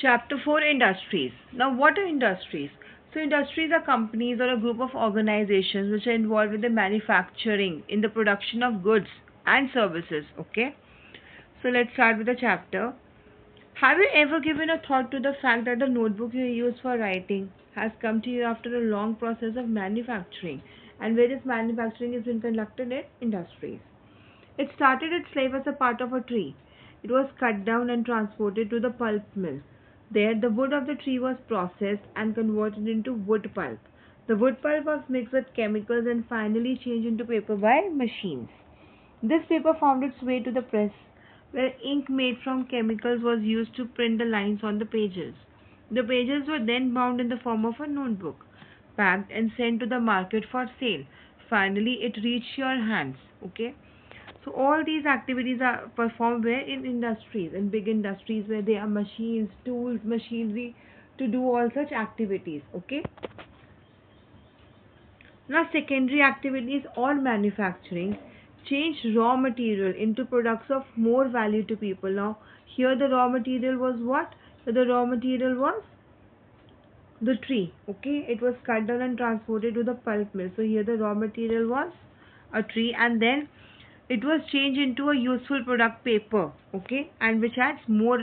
Chapter 4, Industries. Now, what are industries? So, industries are companies or a group of organizations which are involved with the manufacturing in the production of goods and services. Okay. So, let's start with the chapter. Have you ever given a thought to the fact that the notebook you use for writing has come to you after a long process of manufacturing, and where this manufacturing is being conducted in industries? It started its life as a part of a tree. It was cut down and transported to the pulp mill. There, the wood of the tree was processed and converted into wood pulp. The wood pulp was mixed with chemicals and finally changed into paper by machines. This paper found its way to the press, where ink made from chemicals was used to print the lines on the pages. The pages were then bound in the form of a notebook, packed and sent to the market for sale. Finally, it reached your hands. Okay. So all these activities are performed where in industries, in big industries where there are machines, tools, machinery to do all such activities. Okay. Now secondary activities or manufacturing change raw material into products of more value to people. Now here the raw material was what? The raw material was the tree. Okay, it was cut down and transported to the pulp mill. So here the raw material was a tree, and then it was changed into a useful product, paper. Okay, and which adds more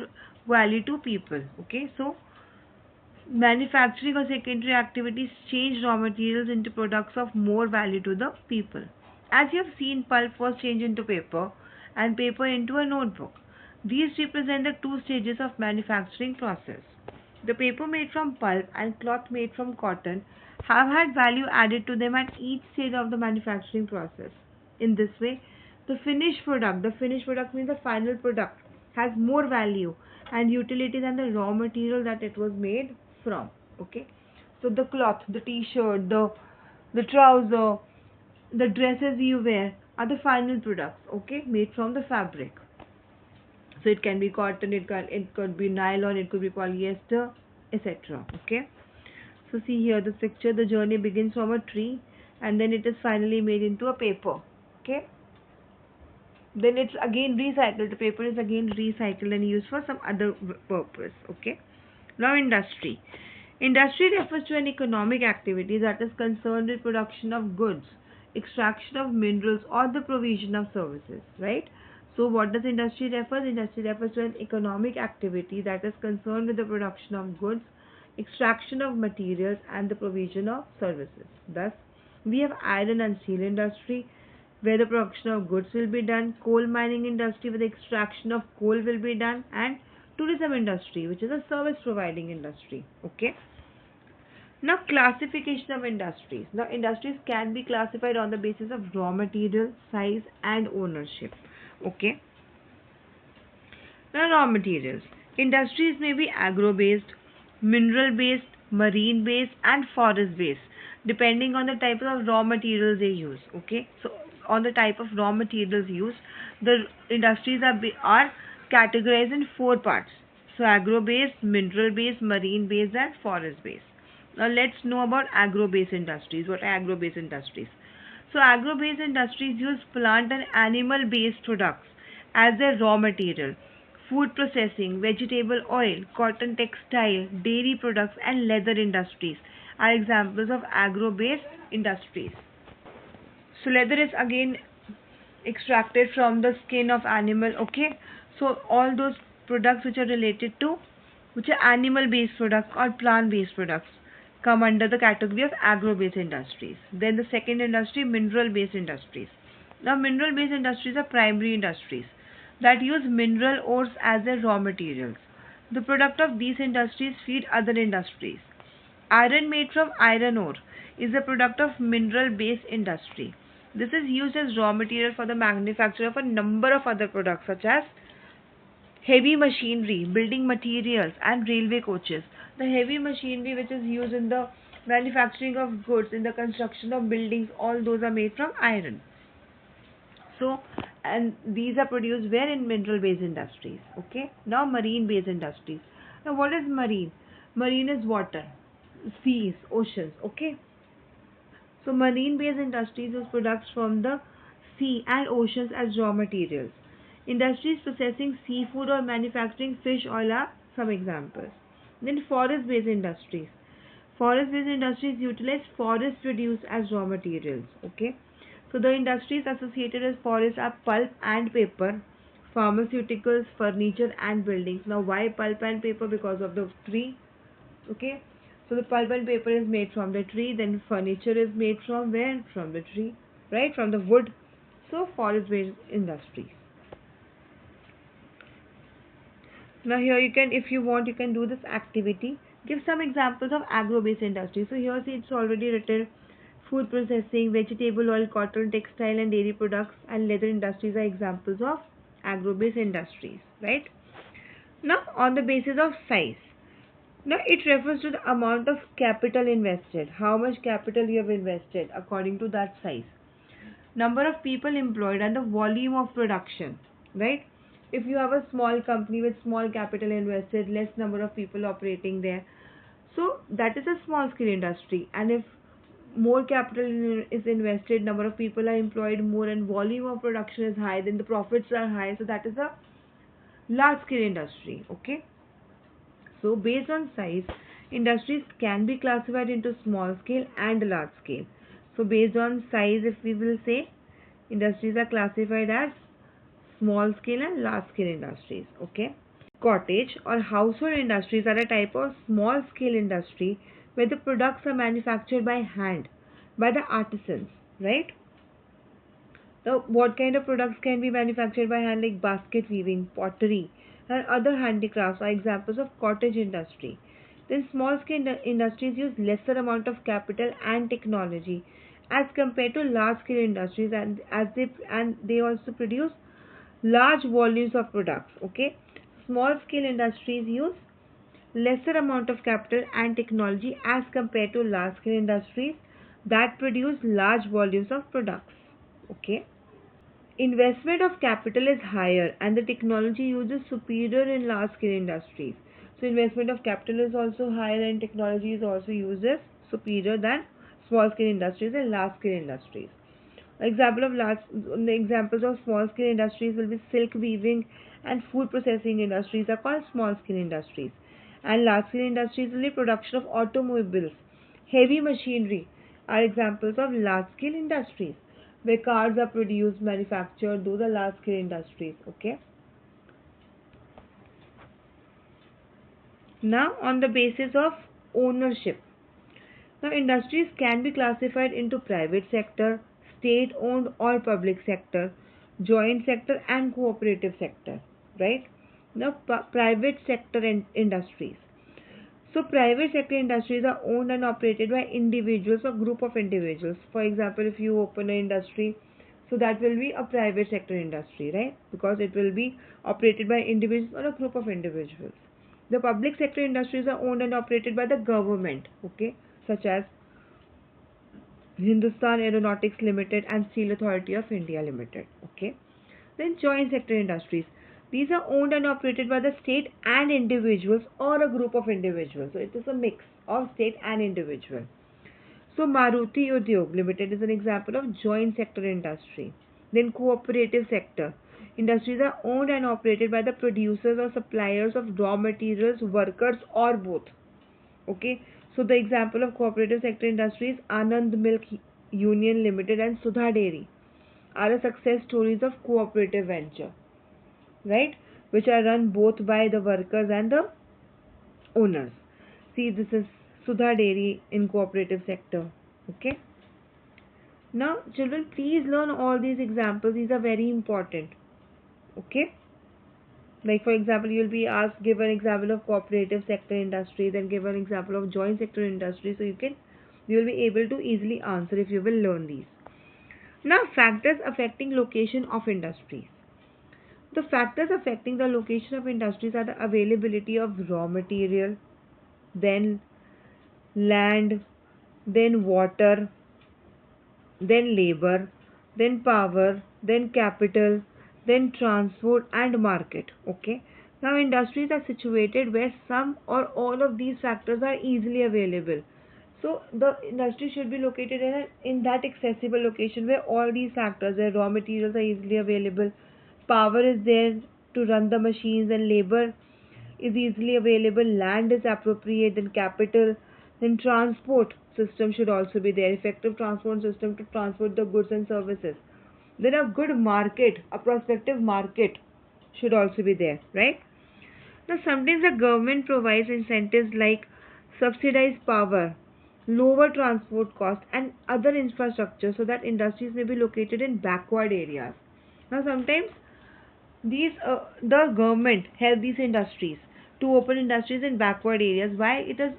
value to people. Okay, so manufacturing or secondary activities change raw materials into products of more value to the people. As you have seen, pulp was changed into paper and paper into a notebook. These represent the two stages of manufacturing process. The paper made from pulp and cloth made from cotton have had value added to them at each stage of the manufacturing process. In this way, the finished product means the final product, has more value and utility than the raw material that it was made from. Okay, so the cloth, the t-shirt, the trouser, the dresses you wear are the final products. Okay, made from the fabric. So it can be cotton, it could be nylon, it could be polyester, etc. Okay, so see here the picture. The journey begins from a tree and then it is finally made into a paper. Okay, then it's again recycled. The paper is again recycled and used for some other purpose. Okay, now industry. Industry refers to an economic activity that is concerned with production of goods, extraction of minerals, or the provision of services, right? So what does industry refer? Industry refers to an economic activity that is concerned with the production of goods, extraction of materials, and the provision of services. Thus, we have iron and steel industry, where the production of goods will be done, coal mining industry, where the extraction of coal will be done, and tourism industry, which is a service providing industry. Okay. Now classification of industries. Now industries can be classified on the basis of raw material, size, and ownership. Okay. Now raw materials. Industries may be agro-based, mineral-based, marine-based, and forest-based, depending on the type of raw materials they use. Okay. So on the type of raw materials used, the industries are categorized in four parts. So agro-based, mineral-based, marine-based, and forest-based. Now let's know about agro-based industries. What are agro-based industries? So agro-based industries use plant and animal-based products as their raw material. Food processing, vegetable oil, cotton textile, dairy products, and leather industries are examples of agro-based industries. So leather is again extracted from the skin of animal. Okay, so all those products which are related to, which are animal-based products or plant-based products, come under the category of agro-based industries. Then the second industry, mineral-based industries. Now mineral-based industries are primary industries that use mineral ores as their raw materials. The product of these industries feed other industries. Iron made from iron ore is a product of mineral-based industry. This is used as raw material for the manufacture of a number of other products such as heavy machinery, building materials, and railway coaches. The heavy machinery which is used in the manufacturing of goods, in the construction of buildings, all those are made from iron. So, and these are produced where in mineral-based industries. Okay. Now marine-based industries. Now what is marine? Marine is water, seas, oceans. Okay. So marine-based industries use products from the sea and oceans as raw materials. Industries processing seafood or manufacturing fish oil are some examples. Then forest-based industries. Forest-based industries utilize forest produce as raw materials. Okay. So the industries associated with forests are pulp and paper, pharmaceuticals, furniture and buildings. Now why pulp and paper? Because of the tree. Okay. So the pulp and paper is made from the tree. Then furniture is made from where? From the tree. Right? From the wood. So forest-based industries. Now here you can, if you want, you can do this activity. Give some examples of agro-based industry. So here see it's already written food processing, vegetable oil, cotton, textile and dairy products and leather industries are examples of agro-based industries, right? Now on the basis of size. Now it refers to the amount of capital invested. How much capital you have invested according to that size. Number of people employed and the volume of production, right? If you have a small company with small capital invested, less number of people operating there, so that is a small scale industry. And if more capital is invested, number of people are employed more and volume of production is high, then the profits are high, so that is a large scale industry. Okay, so based on size, industries can be classified into small scale and large scale. So based on size, if we will say, industries are classified as small scale and large scale industries. Okay. Cottage or household industries are a type of small scale industry where the products are manufactured by hand by the artisans, right? So what kind of products can be manufactured by hand, like basket weaving, pottery and other handicrafts are examples of cottage industry. Then small scale industries use lesser amount of capital and technology as compared to large scale industries, and they also produce large volumes of products. Okay, small scale industries use lesser amount of capital and technology as compared to large scale industries that produce large volumes of products. Okay, investment of capital is higher and the technology used is superior in large scale industries. So investment of capital is also higher and technology is also used as superior than small scale industries and large scale industries. The examples of small scale industries will be silk weaving and food processing industries are called small scale industries. And large scale industries will be production of automobiles, heavy machinery are examples of large scale industries. Where cars are produced, manufactured, those are large scale industries. Okay. Now on the basis of ownership. Now industries can be classified into private sector, state owned or public sector, joint sector and cooperative sector, right? Now private sector industries. So private sector industries are owned and operated by individuals or group of individuals. For example, if you open an industry, so that will be a private sector industry, right? Because it will be operated by individuals or a group of individuals. The public sector industries are owned and operated by the government, okay, such as Hindustan Aeronautics Limited and Steel Authority of India Limited. Okay. Then joint sector industries. These are owned and operated by the state and individuals or a group of individuals. So it is a mix of state and individual. So Maruti Udyog Limited is an example of joint sector industry. Then cooperative sector. Industries are owned and operated by the producers or suppliers of raw materials, workers or both. Okay. So the example of cooperative sector industries, Anand Milk Union Limited and Sudha Dairy are the success stories of cooperative venture, right? Which are run both by the workers and the owners. See, this is Sudha Dairy in cooperative sector. Okay. Now, children, please learn all these examples. These are very important. Okay. Like for example, you will be asked, give an example of cooperative sector industry, then give an example of joint sector industry. So you will be able to easily answer if you will learn these. Now, factors affecting location of industries. The factors affecting the location of industries are the availability of raw material, then land, then water, then labor, then power, then capital, then transport and market. Okay. Now industries are situated where some or all of these factors are easily available. So the industry should be located in that accessible location where all these factors, where raw materials are easily available, power is there to run the machines, and labor is easily available, land is appropriate, then capital, then transport system should also be there, effective transport system to transport the goods and services. Then a good market, a prospective market should also be there, right? Now, sometimes the government provides incentives like subsidized power, lower transport costs, and other infrastructure so that industries may be located in backward areas. Now, sometimes the government help these industries to open industries in backward areas. Why it is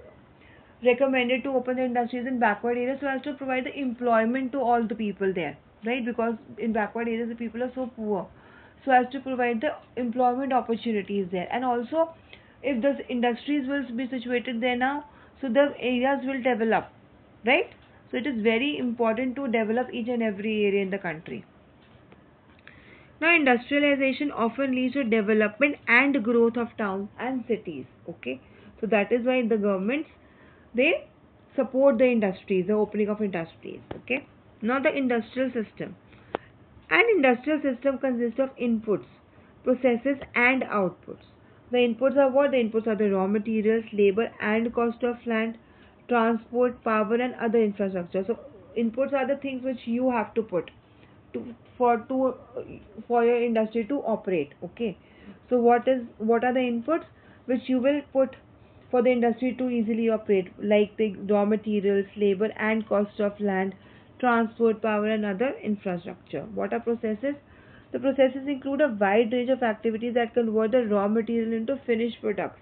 recommended to open the industries in backward areas? So as to provide the employment to all the people there, right? Because in backward areas the people are so poor, so as to provide the employment opportunities there. And also, if the industries will be situated there now, so the areas will develop, right? So it is very important to develop each and every area in the country. Now, industrialization often leads to development and growth of towns and cities. Okay, so that is why the governments, they support the industries, the opening of industries. Okay, now the industrial system. An industrial system consists of inputs, processes, and outputs. The inputs are what? The inputs are the raw materials, labor, and cost of land, transport, power, and other infrastructure. So, inputs are the things which you have to put to for your industry to operate. Okay, so what are the inputs which you will put for the industry to easily operate, like the raw materials, labor, and cost of land, transport, power, and other infrastructure. What are processes? The processes include a wide range of activities that convert the raw material into finished products.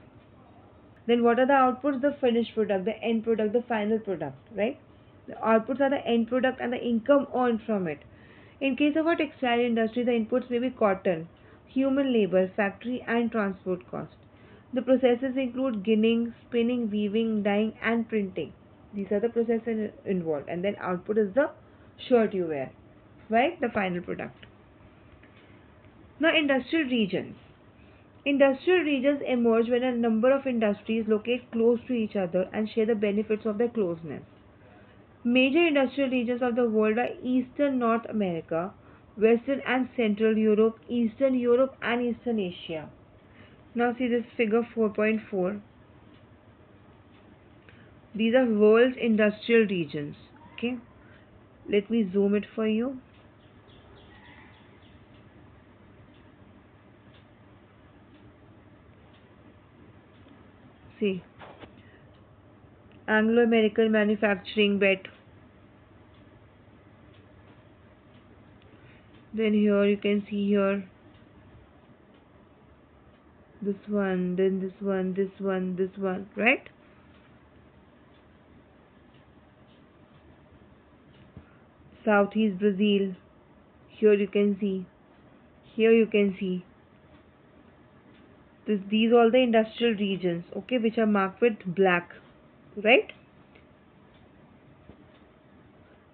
Then what are the outputs? The finished product, the end product, the final product, right? The outputs are the end product and the income earned from it. In case of a textile industry, the inputs may be cotton, human labor, factory, and transport cost. The processes include ginning, spinning, weaving, dyeing, and printing. These are the processes involved. And then output is the shirt you wear, right? The final product. Now, industrial regions. Industrial regions emerge when a number of industries locate close to each other and share the benefits of their closeness. Major industrial regions of the world are Eastern North America, Western and Central Europe, Eastern Europe, and Eastern Asia. Now see this figure 4.4. These are world's industrial regions. Okay, let me zoom it for you. See, Anglo-American manufacturing belt. Then here you can see here this one, then this one, this one, this one, right? Southeast Brazil. Here you can see. Here you can see. These all the industrial regions, okay, which are marked with black, right?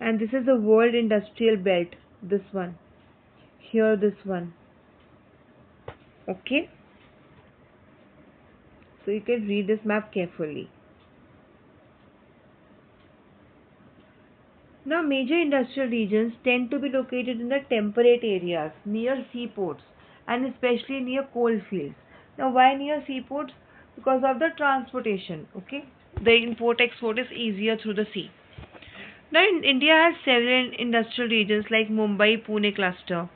And this is the world industrial belt. This one. Here, this one. Okay. So you can read this map carefully. Now, major industrial regions tend to be located in the temperate areas near seaports and especially near coal fields. Now, why near seaports? Because of the transportation. Okay, the import export is easier through the sea. Now, India has several industrial regions like Mumbai, Pune cluster,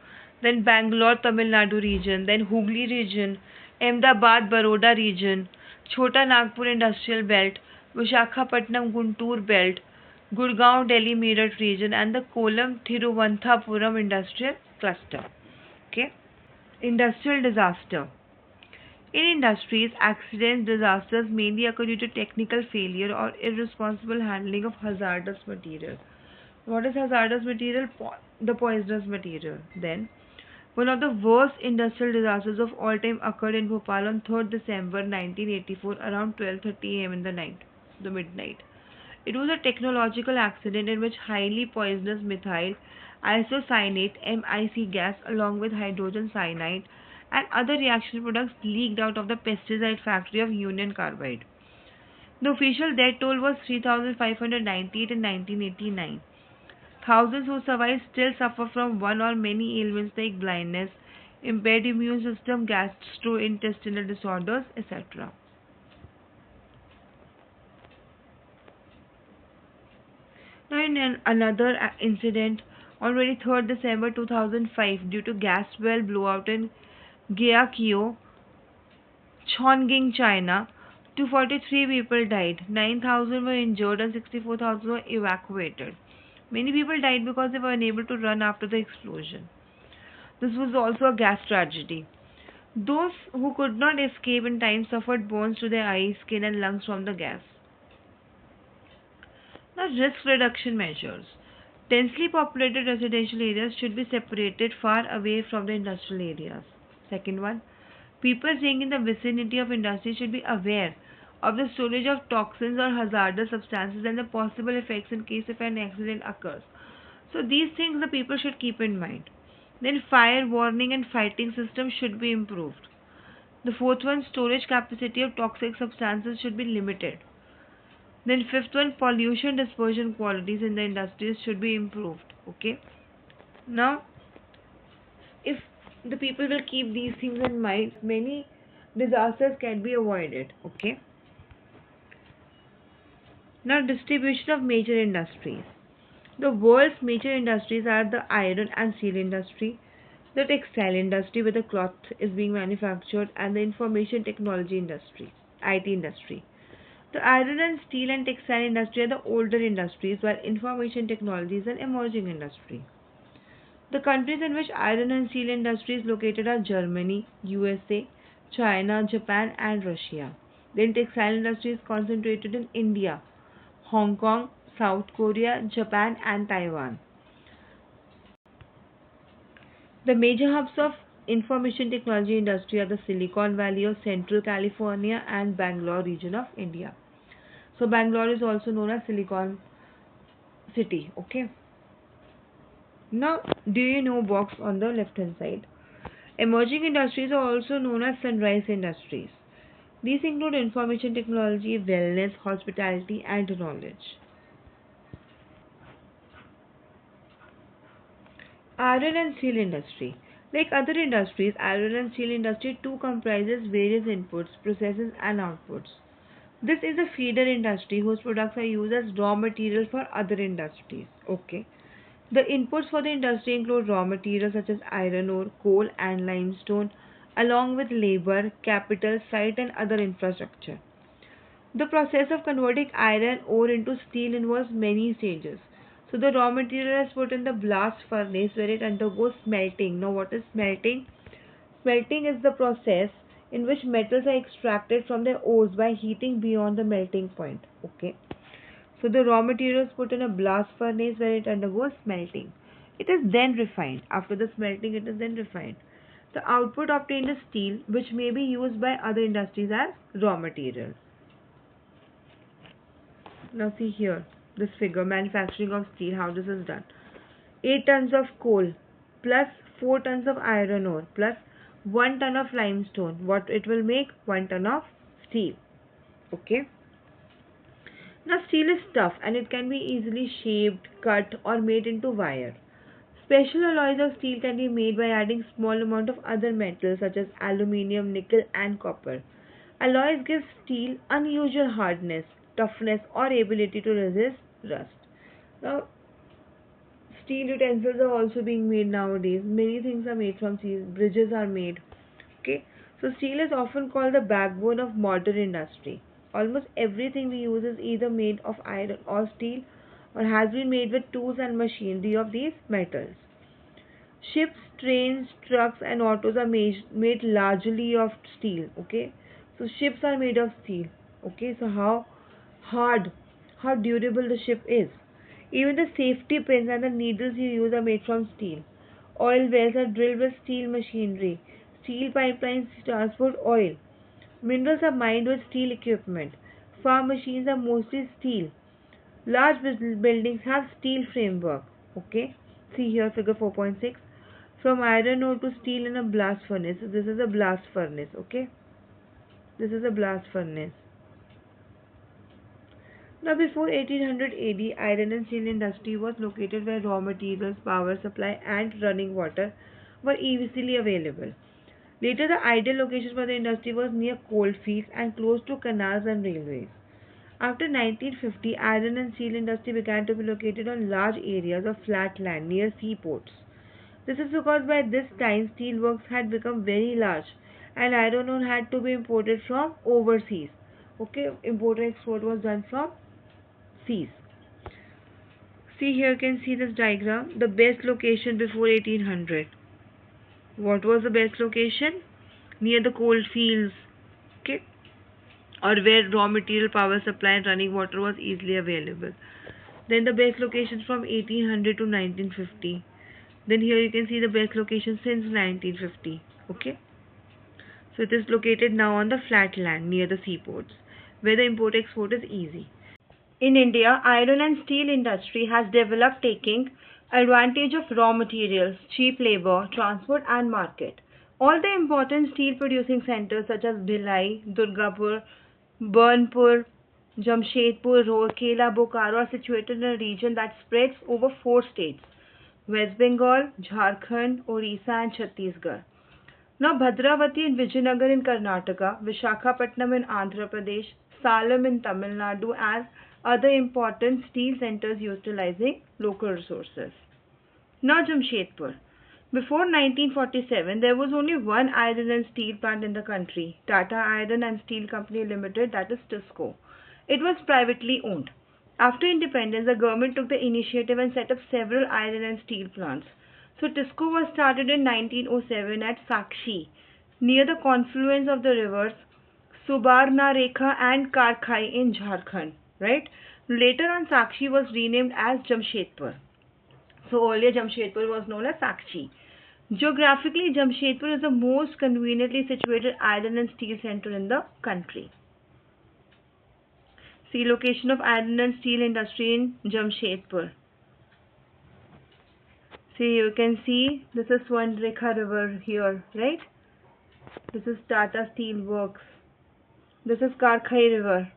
then Bangalore, Tamil Nadu region, then Hooghly region, Ahmedabad, Baroda region, Chota Nagpur industrial belt, Visakhapatnam, Guntur belt, Gurgaon, Delhi, Meerut region, and the Kollam, Thiruvananthapuram industrial cluster. Okay, industrial disaster. In industries, accidents, disasters mainly occur due to technical failure or irresponsible handling of hazardous material. What is hazardous material? The poisonous material. Then, one of the worst industrial disasters of all time occurred in Bhopal on 3rd December 1984 around 12:30 am in the night, the midnight. It was a technological accident in which highly poisonous methyl isocyanate (MIC) gas along with hydrogen cyanide and other reaction products leaked out of the pesticide factory of Union Carbide. The official death toll was 3,598 in 1989. Thousands who survived still suffer from one or many ailments like blindness, impaired immune system, gastrointestinal disorders, etc. Now, in another incident, on 23rd December 2005, due to gas well blowout in Gyeonggi, Chongqing, China, 243 people died, 9,000 were injured, and 64,000 were evacuated. Many people died because they were unable to run after the explosion. This was also a gas tragedy. Those who could not escape in time suffered burns to their eyes, skin, and lungs from the gas. Now, risk reduction measures. Densely populated residential areas should be separated far away from the industrial areas. Second one, people staying in the vicinity of industry should be aware of the storage of toxins or hazardous substances and the possible effects in case if an accident occurs. So these things the people should keep in mind. Then fire warning and fighting systems should be improved. The fourth one, storage capacity of toxic substances should be limited. Then fifth one, pollution dispersion qualities in the industries should be improved. Okay. Now, if the people will keep these things in mind, many disasters can be avoided. Okay. Now, distribution of major industries. The world's major industries are the iron and steel industry, the textile industry where the cloth is being manufactured, and the information technology industry, IT industry. The iron and steel and textile industry are the older industries, while information technology is an emerging industry. The countries in which iron and steel industry is located are Germany, USA, China, Japan, and Russia. The textile industry is concentrated in India, Hong Kong, South Korea, Japan, and Taiwan. The major hubs of information technology industry are the Silicon Valley of Central California and Bangalore region of India. So Bangalore is also known as Silicon City. Okay. Now, do you know box on the left hand side? Emerging industries are also known as sunrise industries. These include information technology, wellness, hospitality, and knowledge. Iron and steel industry. Like other industries, iron and steel industry too comprises various inputs, processes, and outputs. This is a feeder industry whose products are used as raw material for other industries. Okay. The inputs for the industry include raw materials such as iron ore, coal, and limestone, along with labor, capital, site, and other infrastructure. The process of converting iron ore into steel involves many stages. So the raw material is put in the blast furnace where it undergoes smelting. Now what is smelting? Smelting is the process in which metals are extracted from their ores by heating beyond the melting point. Okay. So the raw material is put in a blast furnace where it undergoes smelting. It is then refined. After the smelting, it is then refined. The output obtained is steel, which may be used by other industries as raw material. Now see here, this figure, manufacturing of steel, how this is done. 8 tons of coal plus 4 tons of iron ore plus 1 ton of limestone. What it will make? 1 ton of steel. Okay. Now steel is tough and it can be easily shaped, cut or made into wire. Special alloys of steel can be made by adding small amount of other metals such as aluminium, nickel and copper. Alloys give steel unusual hardness, toughness or ability to resist rust. Now steel utensils are also being made nowadays. Many things are made from steel. Bridges are made. Okay. So steel is often called the backbone of modern industry. Almost everything we use is either made of iron or steel or has been made with tools and machinery of these metals. Ships, trains, trucks and autos are made largely of steel. Okay. So ships are made of steel. Okay. So hard, how durable the ship is. Even the safety pins and the needles you use are made from steel. Oil wells are drilled with steel machinery. Steel pipelines transport oil. Minerals are mined with steel equipment. Farm machines are mostly steel. Large buildings have steel framework. Okay. See here figure 4.6. From iron ore to steel in a blast furnace. So this is a blast furnace. Okay. This is a blast furnace. Now before 1800 AD, iron and steel industry was located where raw materials, power supply and running water were easily available. Later, the ideal location for the industry was near coalfields and close to canals and railways. After 1950, iron and steel industry began to be located on large areas of flat land near seaports. This is because by this time steel works had become very large and iron ore had to be imported from overseas. Okay, import and export was done from seas. See here, you can see this diagram. The best location before 1800. What was the best location? Near the coal fields, okay, or where raw material, power supply and running water was easily available. Then the best locations from 1800 to 1950. Then here you can see the best location since 1950, okay. So it is located now on the flat land near the seaports, where the import export is easy. In India, iron and steel industry has developed taking advantage of raw materials, cheap labor, transport and market. All the important steel producing centers such as Bhilai, Durgapur, Burnpur, Jamshedpur, Rourkela, Bokaro are situated in a region that spreads over 4 states: West Bengal, Jharkhand, Orissa and Chhattisgarh. Now Bhadravati and Vijayanagar in Karnataka, Vishakhapatnam in Andhra Pradesh, Salem in Tamil Nadu and other important steel centers utilizing local resources. Now Jamshedpur. Before 1947, there was only one iron and steel plant in the country, Tata Iron and Steel Company Limited, that is TISCO. It was privately owned. After independence, the government took the initiative and set up several iron and steel plants. So TISCO was started in 1907 at Sakshi, near the confluence of the rivers Subarnarekha and Karkhai in Jharkhand, right? Later on, Sakshi was renamed as Jamshedpur. So earlier Jamshedpur was known as Sakshi. Geographically, Jamshedpur is the most conveniently situated iron and steel center in the country. See location of iron and steel industry in Jamshedpur. See, you can see this is Swarnarekha river here, right? This is Tata Steel Works. This is Karkhai river.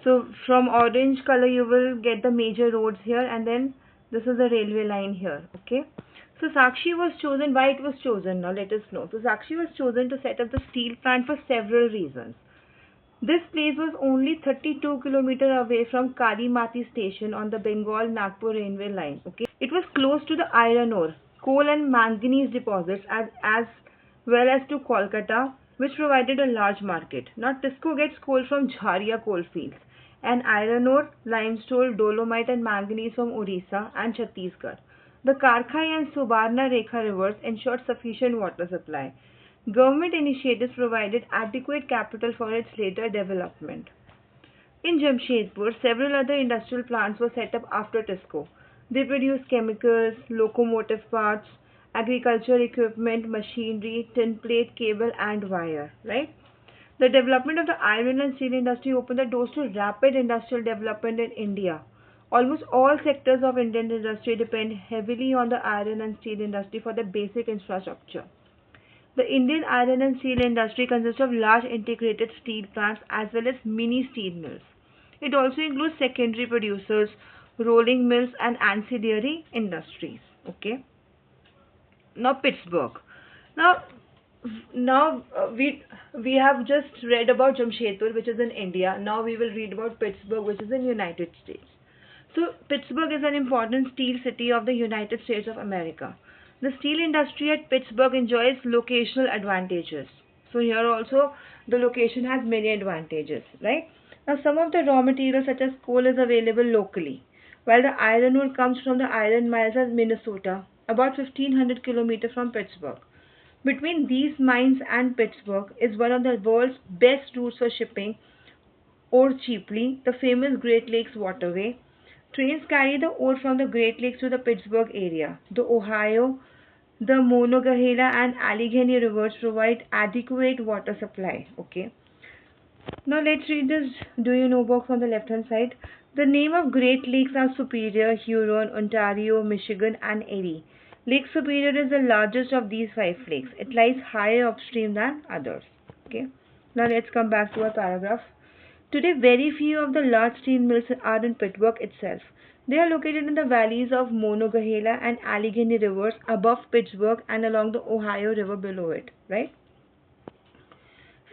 So from orange color you will get the major roads here, and then this is the railway line here, okay. So Sakshi was chosen. Why it was chosen? Now let us know. So Sakshi was chosen to set up the steel plant for several reasons. This place was only 32 km away from Kalimati station on the Bengal-Nagpur railway line, okay. It was close to the iron ore, coal and manganese deposits as well as to Kolkata, which provided a large market. Now TISCO gets coal from Jharia coal fields and iron ore, limestone, dolomite and manganese from Orissa and Chhattisgarh. The Karkhai and Subarnarekha rivers ensured sufficient water supply. Government initiatives provided adequate capital for its later development. In Jamshedpur, several other industrial plants were set up after TISCO. They produced chemicals, locomotive parts, agricultural equipment, machinery, tin plate, cable and wire, right? The development of the iron and steel industry opened the doors to rapid industrial development in India. Almost all sectors of Indian industry depend heavily on the iron and steel industry for their basic infrastructure. The Indian iron and steel industry consists of large integrated steel plants as well as mini steel mills. It also includes secondary producers, rolling mills and ancillary industries. Okay. Now Pittsburgh. Now we have just read about Jamshedpur, which is in India. Now we will read about Pittsburgh, which is in United States. So Pittsburgh is an important steel city of the United States of America. The steel industry at Pittsburgh enjoys locational advantages. So here also the location has many advantages, right? Now some of the raw materials such as coal is available locally, while the iron ore comes from the iron mines of Minnesota, about 1500 kilometers from Pittsburgh. Between these mines and Pittsburgh is one of the world's best routes for shipping ore cheaply, the famous Great Lakes Waterway. Trains carry the ore from the Great Lakes to the Pittsburgh area. The Ohio, the Monongahela and Allegheny rivers provide adequate water supply. Okay. Now let's read this do you know box on the left hand side. The name of Great Lakes are Superior, Huron, Ontario, Michigan and Erie. Lake Superior is the largest of these 5 lakes. It lies higher upstream than others. Okay. Now let's come back to our paragraph. Today, very few of the large steel mills are in Pittsburgh itself. They are located in the valleys of Monongahela and Allegheny rivers above Pittsburgh and along the Ohio River below it, right?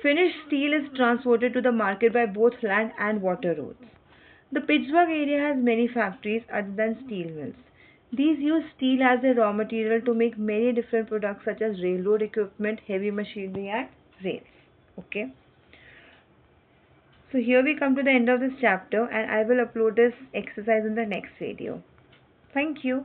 Finished steel is transported to the market by both land and water roads. The Pittsburgh area has many factories other than steel mills. These use steel as a raw material to make many different products such as railroad equipment, heavy machinery, and rails. Okay. So here we come to the end of this chapter, and I will upload this exercise in the next video. Thank you.